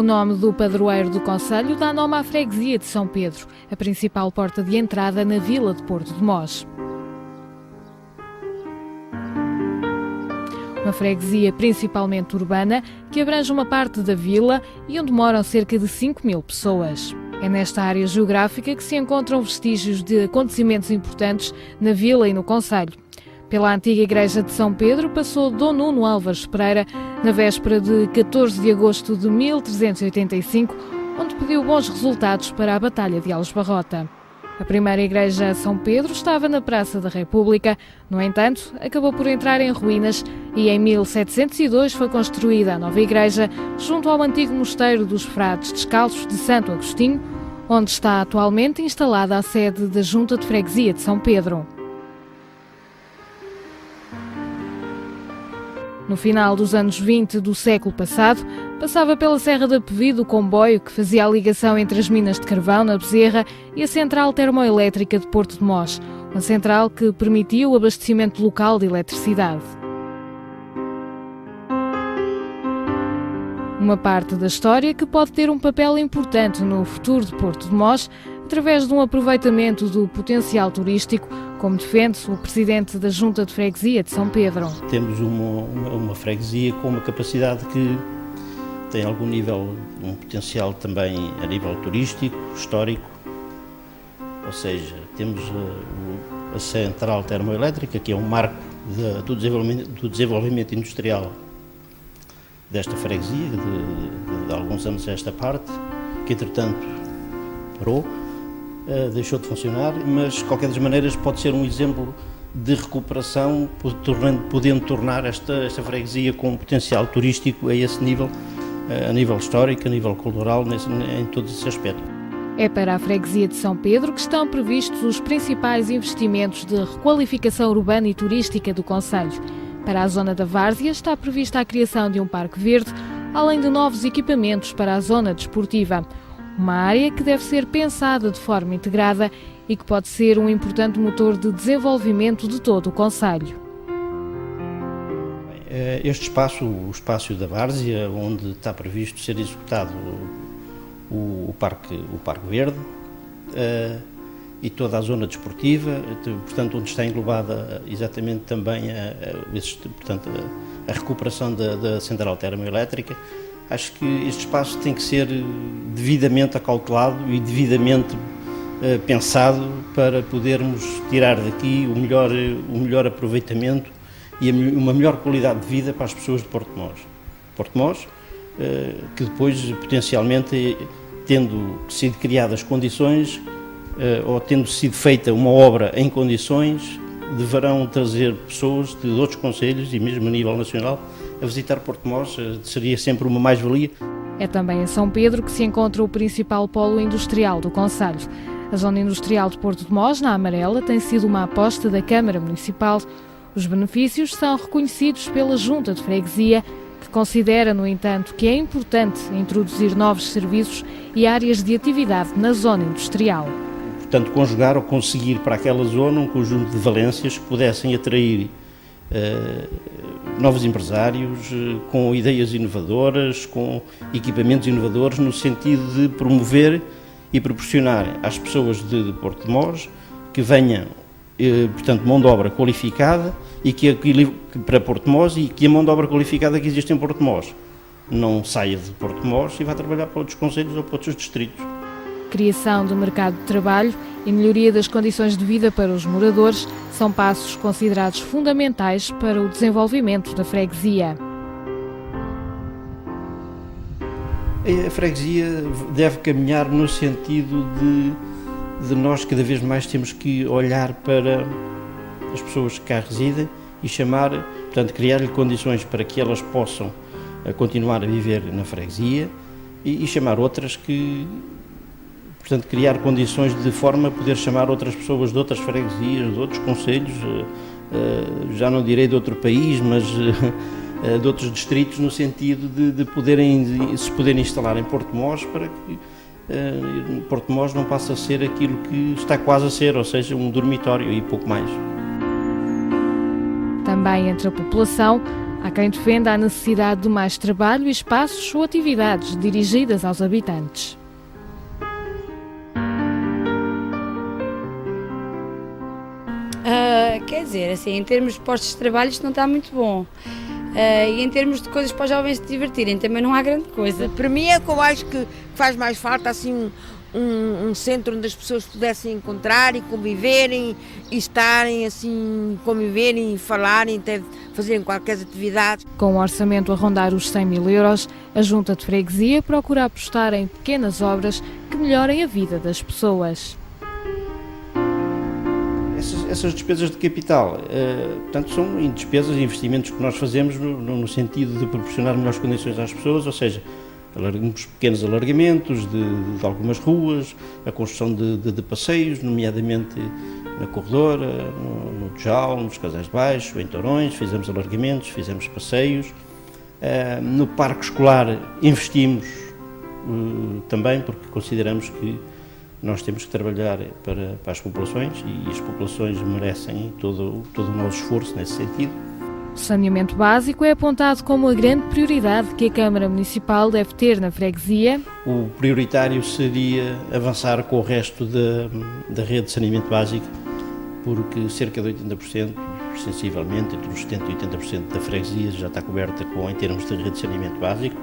nome do padroeiro do concelho dá nome à freguesia de São Pedro, a principal porta de entrada na vila de Porto de Mós. Uma freguesia principalmente urbana, que abrange uma parte da vila e onde moram cerca de 5.000 pessoas. É nesta área geográfica que se encontram vestígios de acontecimentos importantes na vila e no concelho. Pela antiga igreja de São Pedro passou Dom Nuno Álvares Pereira na véspera de 14 de agosto de 1385, onde pediu bons resultados para a Batalha de Aljubarrota. A primeira igreja a São Pedro estava na Praça da República, no entanto, acabou por entrar em ruínas e em 1702 foi construída a nova igreja junto ao antigo mosteiro dos Frades Descalços de Santo Agostinho, onde está atualmente instalada a sede da Junta de Freguesia de São Pedro. No final dos anos 20 do século passado, passava pela Serra da Pevido o comboio que fazia a ligação entre as minas de carvão na Bezerra e a central termoelétrica de Porto de Mós, uma central que permitia o abastecimento local de eletricidade. Uma parte da história que pode ter um papel importante no futuro de Porto de Mós, através de um aproveitamento do potencial turístico, como defende o presidente da Junta de Freguesia de São Pedro. Temos uma freguesia com uma capacidade que tem algum nível, um potencial também a nível turístico, histórico, ou seja, temos a central termoelétrica, que é um marco do desenvolvimento industrial desta freguesia, de alguns anos a esta parte, que entretanto parou, deixou de funcionar, mas de qualquer das maneiras pode ser um exemplo de recuperação, podendo tornar esta freguesia com um potencial turístico a esse nível, a nível histórico, a nível cultural, em todos esses aspectos. É para a freguesia de São Pedro que estão previstos os principais investimentos de requalificação urbana e turística do concelho. Para a zona da Várzea está prevista a criação de um parque verde, além de novos equipamentos para a zona desportiva. Uma área que deve ser pensada de forma integrada e que pode ser um importante motor de desenvolvimento de todo o concelho. Este espaço, o espaço da Várzea, onde está previsto ser executado o Parque Verde e toda a zona desportiva, portanto, onde está englobada exatamente também a recuperação da central termoelétrica. Acho que este espaço tem que ser devidamente acautelado e devidamente pensado para podermos tirar daqui o melhor aproveitamento e uma melhor qualidade de vida para as pessoas de Porto de Mós. Porto de Mós, que depois, potencialmente, tendo sido criadas condições ou tendo sido feita uma obra em condições, deverão trazer pessoas de outros concelhos e mesmo a nível nacional a visitar Porto de Mós, seria sempre uma mais-valia. É também em São Pedro que se encontra o principal polo industrial do concelho. A zona industrial de Porto de Mós, na Amarela, tem sido uma aposta da Câmara Municipal. Os benefícios são reconhecidos pela Junta de Freguesia, que considera, no entanto, que é importante introduzir novos serviços e áreas de atividade na zona industrial. Portanto, conjugar ou conseguir para aquela zona um conjunto de valências que pudessem atrair novos empresários com ideias inovadoras, com equipamentos inovadores, no sentido de promover e proporcionar às pessoas de Porto de Mós que venham, portanto, mão de obra qualificada e que para Porto de Mós e que a mão de obra qualificada que existe em Porto de Mós não saia de Porto de Mós e vá trabalhar para outros concelhos ou para outros distritos. Criação do mercado de trabalho e melhoria das condições de vida para os moradores são passos considerados fundamentais para o desenvolvimento da freguesia. A freguesia deve caminhar no sentido de nós cada vez mais temos que olhar para as pessoas que cá residem e criar-lhe condições para que elas possam continuar a viver na freguesia e chamar outras que... Portanto, criar condições de forma a poder chamar outras pessoas de outras freguesias, de outros concelhos, já não direi de outro país, mas de outros distritos, no sentido de se poderem instalar em Porto de Mós para que Porto de Mós não passe a ser aquilo que está quase a ser, ou seja, um dormitório e pouco mais. Também entre a população Há quem defenda a necessidade de mais trabalho e espaços ou atividades dirigidas aos habitantes. Quer dizer, assim, em termos de postos de trabalho isto não está muito bom. E em termos de coisas para os jovens se divertirem também não há grande coisa. Para mim é que eu acho que faz mais falta assim um centro onde as pessoas pudessem encontrar e conviverem e estarem assim, conviverem e falarem, até fazerem qualquer atividade. Com o orçamento a rondar os 100 mil euros, a Junta de Freguesia procura apostar em pequenas obras que melhorem a vida das pessoas. Essas despesas de capital, portanto, são despesas e investimentos que nós fazemos no sentido de proporcionar melhores condições às pessoas, ou seja, pequenos alargamentos de algumas ruas, a construção de passeios, nomeadamente na Corredora, no Tejal, nos Casais de Baixo, em Tourões, fizemos alargamentos, fizemos passeios. No parque escolar investimos também, porque consideramos que nós temos que trabalhar para as populações e as populações merecem todo o nosso esforço nesse sentido. O saneamento básico é apontado como a grande prioridade que a Câmara Municipal deve ter na freguesia. O prioritário seria avançar com o resto da rede de saneamento básico, porque cerca de 80%, sensivelmente, entre os 70% e 80% da freguesia já está coberta em termos de rede de saneamento básico.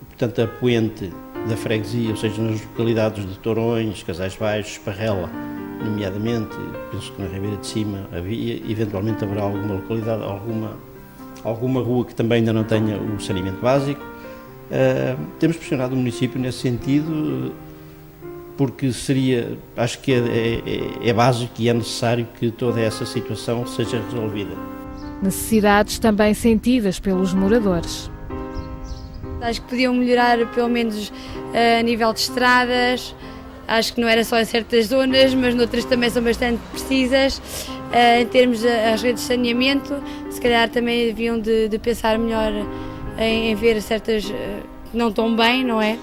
Portanto, a poente da freguesia, ou seja, nas localidades de Tourões, Casais Baixos, Parrela, nomeadamente, penso que na Ribeira de Cima havia, eventualmente haverá alguma localidade, alguma rua que também ainda não tenha o saneamento básico. Temos pressionado o município nesse sentido, porque acho que é básico e é necessário que toda essa situação seja resolvida. Necessidades também sentidas pelos moradores. Acho que podiam melhorar pelo menos a nível de estradas, acho que não era só em certas zonas, mas noutras também são bastante precisas. Em termos das redes de saneamento, se calhar também deviam de pensar melhor em ver certas que não estão bem, não é?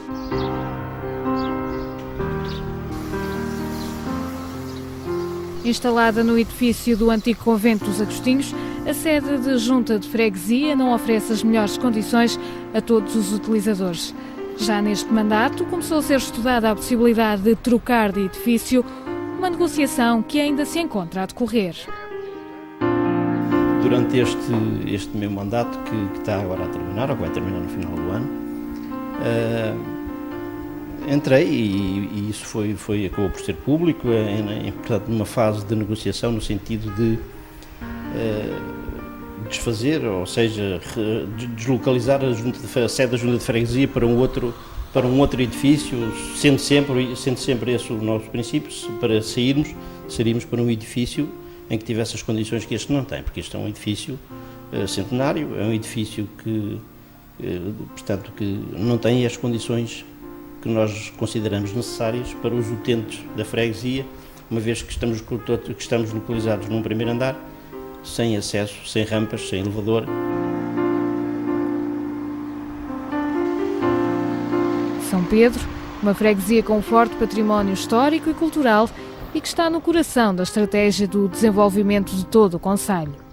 Instalada no edifício do antigo convento dos Agostinhos, a sede de Junta de Freguesia não oferece as melhores condições a todos os utilizadores. Já neste mandato começou a ser estudada a possibilidade de trocar de edifício, uma negociação que ainda se encontra a decorrer. Durante este meu mandato, que está agora a terminar, ou que vai terminar no final do ano, entrei e isso acabou por ser público, portanto, numa fase de negociação no sentido de desfazer, ou seja, deslocalizar a sede da Junta de Freguesia para um outro edifício, sendo sempre esse o nosso princípio. Para saímos para um edifício em que tivesse as condições que este não tem, porque este é um edifício centenário, é um edifício que não tem as condições que nós consideramos necessárias para os utentes da freguesia, uma vez que estamos localizados num primeiro andar, sem acesso, sem rampas, sem elevador. São Pedro, uma freguesia com um forte património histórico e cultural e que está no coração da estratégia do desenvolvimento de todo o concelho.